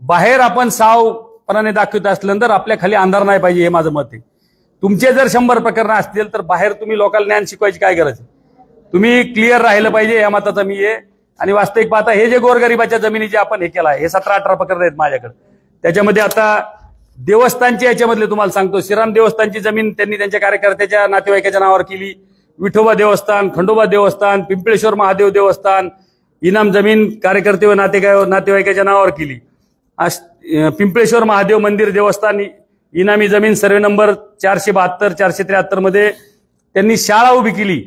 बाहेर आपण सावपणाने दाखवत असल्यानंतर आपल्या खाली अंधार नाही पाहिजे, हे माझं मत आहे. तुमचे जर 100 प्रकरणं असतील तर बाहेर तुम्ही लोकांना ज्ञान शिकवायची काय गरज आहे? तुम्ही क्लिअर राहिलं पाहिजे, या मताचा मी आहे. आणि वास्तविक पाहता हे जे गोरगरिबाच्या जमिनीचे आपण हे केलं आहे, हे 17-18 प्रकरण आहेत माझ्याकडे. त्याच्यामध्ये आता देवस्थानची याच्यामधले तुम्हाला सांगतो, श्रीराम देवस्थानची जमीन त्यांनी त्यांच्या कार्यकर्त्याच्या नातेवाईकाच्या नावावर केली. विठोबा देवस्थान, खंडोबा देवस्थान, पिंपळेश्वर महादेव देवस्थान, इनाम जमीन कार्यकर्ते व नातेवाईकाच्या नावावर केली. पिंपळेश्वर महादेव मंदिर देवस्थान इनामी जमीन सर्वे नंबर 472 473 मध्ये त्यांनी शाळा उभी केली,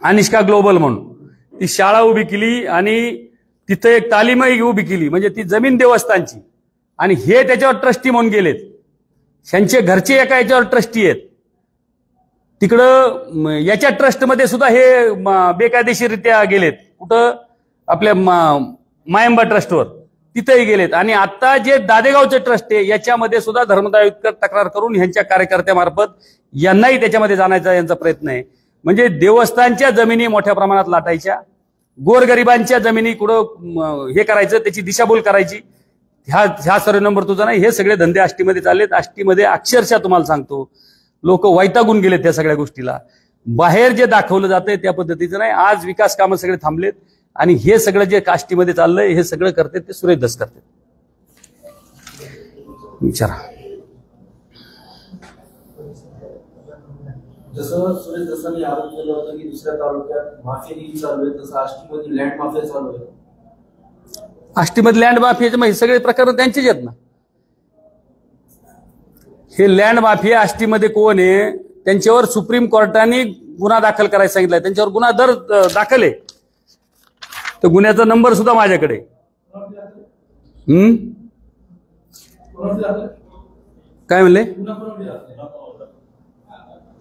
अनिष्का ग्लोबल म्हणून. ती शाळा उभी केली आणि तिथं एक तालीमही उभी केली, म्हणजे ती जमीन देवस्थानची. आणि हे त्याच्यावर ट्रस्टी म्हणून गेलेत. त्यांचे घरचे एका याच्यावर ट्रस्टी आहेत. तिकडं याच्या ट्रस्टमध्ये सुद्धा हे बेकायदेशीररित्या गेलेत. कुठं? आपल्या मायंबा ट्रस्टवर तिथेही गेलेत. आणि आता जे दादेगावचे ट्रस्ट आहे याच्यामध्ये सुद्धा धर्मदाय तक्रार करून ह्यांच्या कार्यकर्त्यामार्फत यांनाही त्याच्यामध्ये जाण्याचा यांचा प्रयत्न आहे. म्हणजे देवस्थानच्या जमिनी मोठ्या प्रमाणात लाटायच्या, गोरगरिबांच्या जमिनी कुठं हे करायचं, त्याची दिशाभूल करायची. ह्या सर्व नंबर तुझा नाही, हे सगळे धंदे आष्टीमध्ये चाललेत. आष्टीमध्ये अक्षरशः तुम्हाला सांगतो लोक वैतागून गेलेत त्या सगळ्या गोष्टीला. बाहेर जे दाखवलं जातंय त्या पद्धतीचं नाही. आज विकास कामं सगळे थांबलेत आणि हे सगळं जे आष्टीमध्ये चाललंय हे सगळं करतात ते सुरेश धस करतात. विचारा. जसं सुरेश धसांनी आरोप केला होता की दुसऱ्या तालुक्यात माफियागिरी चालू आहे, तसं आष्टीमध्ये लँड माफिया चालू आहे. आष्टीमध्ये लँड माफियाचे हे सगळे प्रकरण त्यांचेच आहेत ना. हे लँड माफिया आष्टीमध्ये कोण आहे? त्यांच्यावर सुप्रीम कोर्टाने गुन्हा दाखल करायला सांगितलाय. त्यांच्यावर गुन्हा दाखल आहे. तर गुन्ह्याचा नंबर सुद्धा माझ्याकडे. काय म्हणले?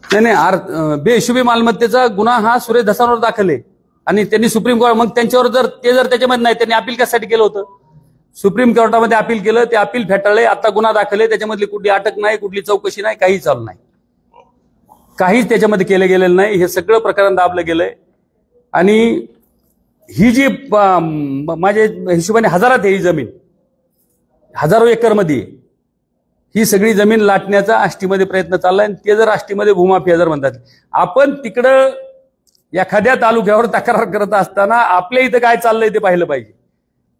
नाही, बेहिशोबी मालमत्तेचा गुन्हा हा सुरेश धसांवर दाखल आहे. आणि त्यांनी सुप्रीम कोर्ट, मग त्यांच्यावर जर त्याच्यामध्ये नाही, त्यांनी अपील कशासाठी केलं होतं? सुप्रीम कोर्टामध्ये अपील केलं, ते अपील फेटाळले. आता गुन्हा दाखल आहे, त्याच्यामधली कुठली अटक नाही, कुठली चौकशी नाही, काही चालू नाही, काहीच त्याच्यामध्ये केलं गेलेलं नाही. हे सगळं प्रकरण दाबलं गेलंय. आणि ही जी माझ्या हिशोबाने हजारात आहे ही जमीन, हजारो एकरमध्ये ही सगळी जमीन लाटण्याचा आष्टीमध्ये प्रयत्न चाललाय. आणि ते जर आष्टीमध्ये भूमाफिया जर म्हणतात, आपण तिकडं एखाद्या तालुक्यावर तक्रार करत असताना आपल्या इथं काय चाललंय ते पाहिलं पाहिजे.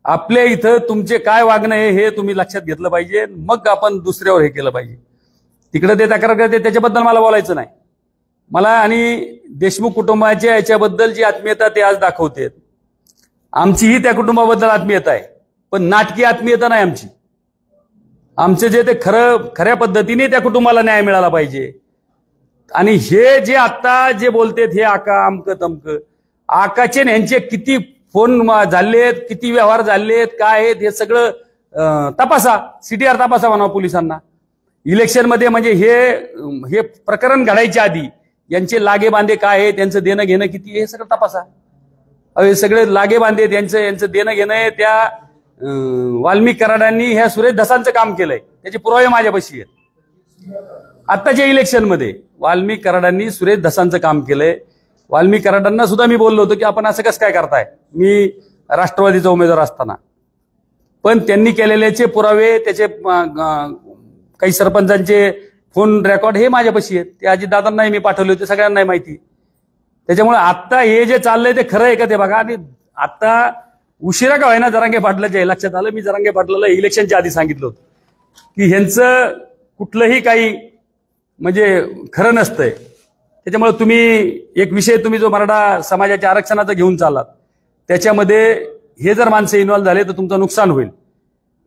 आपल्या इथं तुमचे काय वागणं आहे हे तुम्ही लक्षात घेतलं पाहिजे. मग आपण दुसऱ्यावर हे केलं पाहिजे. तिकडे ते तक्रार करते त्याच्याबद्दल मला बोलायचं नाही. मला आणि देशमुख कुटुंबाच्या याच्याबद्दल जी आत्मीयता ते आज दाखवते, आमचीही त्या कुटुंबाबद्दल आत्मीयता आहे, पण नाटकी आत्मीयता नाही आमची. आमचे जे ते खऱ्या पद्धतीने त्या कुटुंबाला न्याय मिळाला पाहिजे. आणि हे जे आता जे बोलतेत हे आका अमकं तमकं, आकाचे यांचे किती फोन झालेत, किती व्यवहार झालेत, काय आहेत हे सगळं तपासा. CTR तपासा म्हणा पोलिसांना. इलेक्शनमध्ये म्हणजे हे प्रकरण घडायच्या आधी यांचे लागे बांधे काय आहे, त्यांचं देणं घेणं किती, हे सगळं तपासा. हे सगळे लागे बांधे यांचं देणं घेणं आहे. त्या वाल्मिक कराडांनी ह्या सुरेश धसांचं काम केलंय, त्याचे पुरावे माझ्यापाशी आहेत. आत्ताच्या इलेक्शनमध्ये वाल्मिक कराडांनी सुरेश धसांचं काम केलंय. वाल्मिक कराडांना सुद्धा मी बोललो होतो की आपण असं कसं काय करताय, मी राष्ट्रवादीचा उमेदवार असताना. पण त्यांनी केलेल्याचे पुरावे, त्याचे काही सरपंचांचे फोन रेकॉर्ड हे माझ्यापाशी आहेत. ते अजितदादांनाही मी पाठवले होते, सगळ्यांनाही माहिती. त्याच्यामुळे आता हे जे चाललंय ते खरं आहे का ते बघा. आणि आता उशिरा का व्हायना जरांगे पाटलाच्या हे लक्षात आलं. मी जरांगे पाटलाला इलेक्शनच्या आधी सांगितलं होतं की ह्यांचं कुठलंही काही म्हणजे खरं नसतंय. त्याच्यामुळे तुम्ही एक विषय तुम्ही जो मराठा समाजाच्या आरक्षणाचा घेऊन चाललात त्याच्यामध्ये हे जर माणसं इन्व्हॉल्व्ह झाले तर तुमचं नुकसान होईल.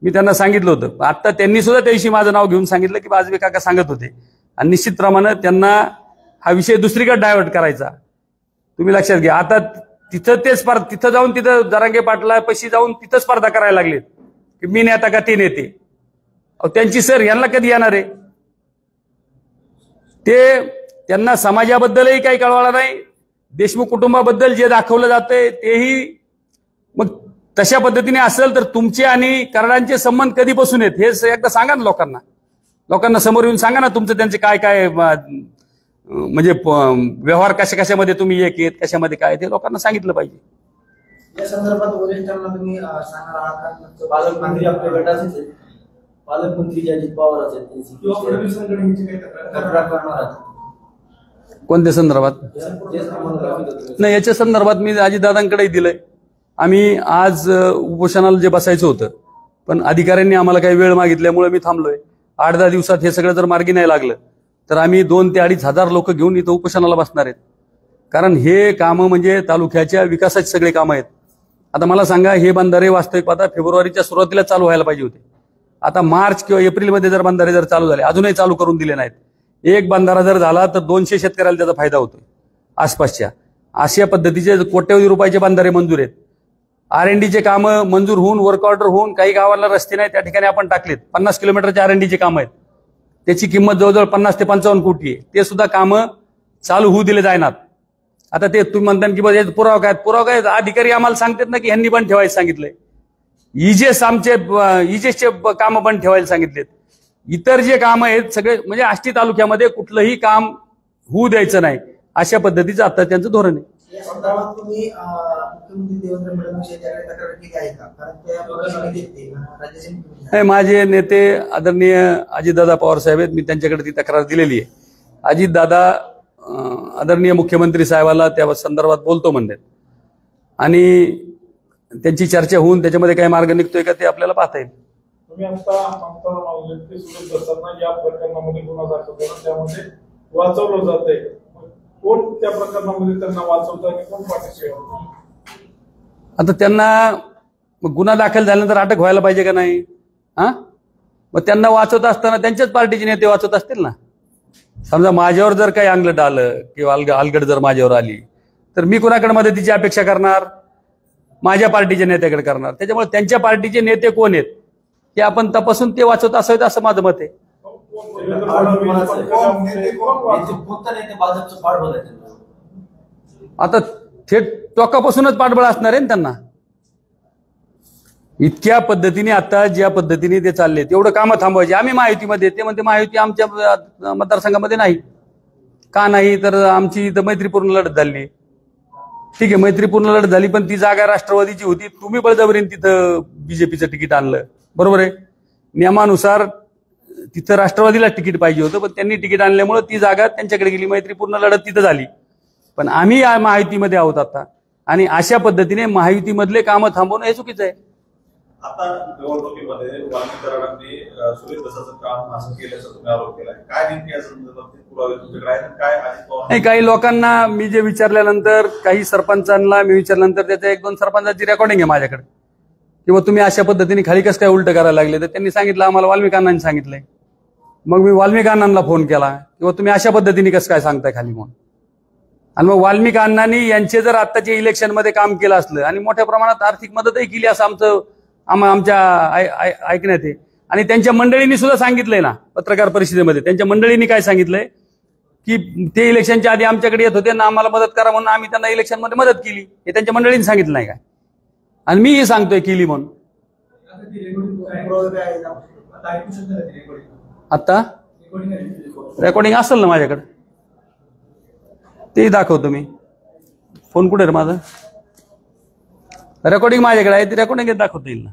मी त्यांना सांगितलं होतं. आता त्यांनी सुद्धा त्या दिवशी माझं नाव घेऊन सांगितलं की बाजवे काका सांगत होते. आणि निश्चितप्रमाणे त्यांना हा विषय दुसरीकडे डायव्हर्ट करायचा. तुम्ही लक्षात घ्या. आता तिथं ते तिथं जाऊन तिथं जरांगे पाटला पशी जाऊन तिथं स्पर्धा करायला लागलेत की मी नेता का ते नेते. त्यांची सर यांना कधी येणार आहे? ते त्यांना समाजाबद्दलही काही कळवायला नाही. देशमुख कुटुंबाबद्दल जे दाखवलं जातंय तेही मग तशा पद्धतीने असेल तर तुमचे आणि कराडांचे संबंध कधीपासून आहेत हे एकदा सांगा ना लोकांना. लोकांना समोर येऊन सांगा ना तुमचं त्यांचे काय काय म्हणजे व्यवहार कशामध्ये तुम्ही एक आहेत, कशामध्ये काय ते लोकांना सांगितलं पाहिजे. या संदर्भात वरिष्ठांना तुम्ही सांगणार आहात का? पालकमंत्री आपल्या गटाचेच आहेत, पालकमंत्री जे अजित पवारच आहेत किंवा फडणवीसांकडे ह्याची काही तक्रार करणार आहात? कोणत्या संदर्भात? तेच आम्हाला दाखवत होते. नाही, याच्या संदर्भात मी अजितदादांकडेही दिलंय. आम्ही आज उपोषणाला जे बसायचं होतं, पण अधिकाऱ्यांनी आम्हाला काही वेळ मागितल्यामुळे मी थांबलोय. 8-10 दिवसात हे सगळं जर मार्गी नाही लागलं तर आम्ही 2,000 ते 2,500 लोक घेऊन इथं उपोषणाला बसणार आहेत. कारण हे कामं म्हणजे तालुक्याच्या विकासाचे सगळे कामं आहेत. आता मला सांगा, हे बंधारे वास्तविक पाहता फेब्रुवारीच्या सुरुवातीला चालू व्हायला पाहिजे होते. आता मार्च किंवा एप्रिलमध्ये जर बंधारे जर चालू झाले, अजूनही चालू करून दिले नाहीत. एक बंधारा जर झाला तर 200 शेतकऱ्याला त्याचा फायदा होतोय आसपासच्या. अशा पद्धतीचे कोट्यवधी रुपयाचे बंधारे मंजूर आहेत. R&Dचे कामं मंजूर होऊन, वर्क ऑर्डर होऊन, काही गावाला रस्ते नाही त्या ठिकाणी आपण टाकलेत. 50 किलोमीटरचे R&Dचे कामं आहेत. त्याची किंमत जवळजवळ 50 ते 55 कोटी आहे. ते सुद्धा कामं चालू होऊ दिले जायनात. आता ते तुम्ही म्हणता की बाबा पुरावा काय? पुरावा काय? अधिकारी आम्हाला सांगतात ना की ह्यांनी बंद ठेवायला सांगितलंय. इजेसचे कामं बंद ठेवायला सांगितलेत. इतर जे कामं आहेत सगळे म्हणजे आष्टी तालुक्यामध्ये कुठलंही काम होऊ द्यायचं नाही, अशा पद्धतीचं आता त्यांचं धोरण आहे. या संदर्भात तुम्ही मुख्यमंत्री देवेंद्र फडणवीस यांच्याकडे तक्रार केली आहे का? कारण त्या राज्याचे नाही, माझे नेते आदरणीय अजितदादा पवार साहेब आहेत. मी त्यांच्याकडे ती तक्रार दिलेली आहे. अजितदादा आदरणीय मुख्यमंत्री साहेबाला त्या संदर्भात बोलतो म्हणतात आणि त्यांची चर्चा होऊन त्याच्यामध्ये काही मार्ग निघतोय का ते आपल्याला पाहता येईल. तुम्ही आता सुरेश दसांना या प्रकरणामध्ये गुन्हा दाखल करून त्यामध्ये वाचवलं जात आहे. कोण त्या प्रकरणामध्ये त्यांना वाचवतं आणि कोण पाठीशी? आता त्यांना गुन्हा दाखल झाल्यानंतर अटक व्हायला पाहिजे का नाही? मग त्यांना वाचवत असताना त्यांच्याच पार्टीचे नेते वाचवत असतील ना. समजा माझ्यावर जर काही अंगलट आलं किंवा अलगड जर माझ्यावर आली तर मी कुणाकडे मदतीची अपेक्षा करणार? माझ्या पार्टीच्या नेत्याकडे करणार. त्याच्यामुळे त्यांच्या पार्टीचे नेते कोण आहेत हे आपण तपासून ते वाचवत असावेत असं माझं मत आहे. आता थेट टोकापासूनच पाठबळ असणार आहे ना त्यांना. इतक्या पद्धतीने आता ज्या पद्धतीने ते चालले तेवढं कामं थांबवायचे. आम्ही महायुतीमध्ये, ते म्हणते महायुती आमच्या मतदारसंघामध्ये नाही. का नाही? तर आमची इथं मैत्रीपूर्ण लढत झाली. ठीक आहे, मैत्रीपूर्ण लढत झाली, पण ती जागा राष्ट्रवादीची होती. तुम्ही बळजबरीने तिथं बीजेपीचं तिकीट आणलं, बरोबर आहे. नियमानुसार तिथं राष्ट्रवादीला तिकीट पाहिजे होतं, पण त्यांनी तिकीट आणल्यामुळे ती जागा त्यांच्याकडे गेली. मैत्रीपूर्ण लढत तिथं झाली. पण आम्ही या महायुतीमध्ये आहोत आता, आणि अशा पद्धतीने महायुतीमधले कामं थांबवणं हे चुकीचं आहे. आता निवडणुकीमध्ये वाल्मिकी कराडांनी सुरेश दसाचं काम असं केल्याचा तुम्ही आरोप केलाय. काय नेमके या संदर्भात पुरावे तुमच्याकडे आहेत? काय नाही, काही लोकांना मी जे विचारल्यानंतर, काही सरपंचांना मी विचारल्यानंतर त्याच्या 1-2 सरपंचांची रेकॉर्डिंग आहे माझ्याकडे, किंवा तुम्ही अशा पद्धतीने खाली कसं काय उलट करायला लागले. तर त्यांनी सांगितलं आम्हाला वाल्मिकी अण्णांनी सांगितलंय. मग मी वाल्मिकी अण्णांना फोन केला, किंवा तुम्ही अशा पद्धतीने कसं काय सांगताय खाली म्हणून. आणि मग वाल्मिकी अण्णांनी यांचे जर आत्ताच्या इलेक्शनमध्ये काम केलं असलं आणि मोठ्या प्रमाणात आर्थिक मदतही केली असं आमच्या ऐकण्यात आहे. आणि त्यांच्या मंडळींनी सुद्धा सांगितलंय ना पत्रकार परिषदेमध्ये, त्यांच्या मंडळींनी काय सांगितलंय की ते इलेक्शनच्या आधी आमच्याकडे येत होते ना, आम्हाला मदत करा म्हणून आम्ही त्यांना इलेक्शनमध्ये मदत केली. हे त्यांच्या मंडळींनी सांगितलं नाही काय? आणि मीही सांगतोय केली म्हणून. आता रेकॉर्डिंग असेल ना माझ्याकडे, तेही दाखवतो मी. फोन कुठे रे माझा? रेकॉर्डिंग माझ्याकडे आहे, ते रेकॉर्डिंग दाखवता येईल ना.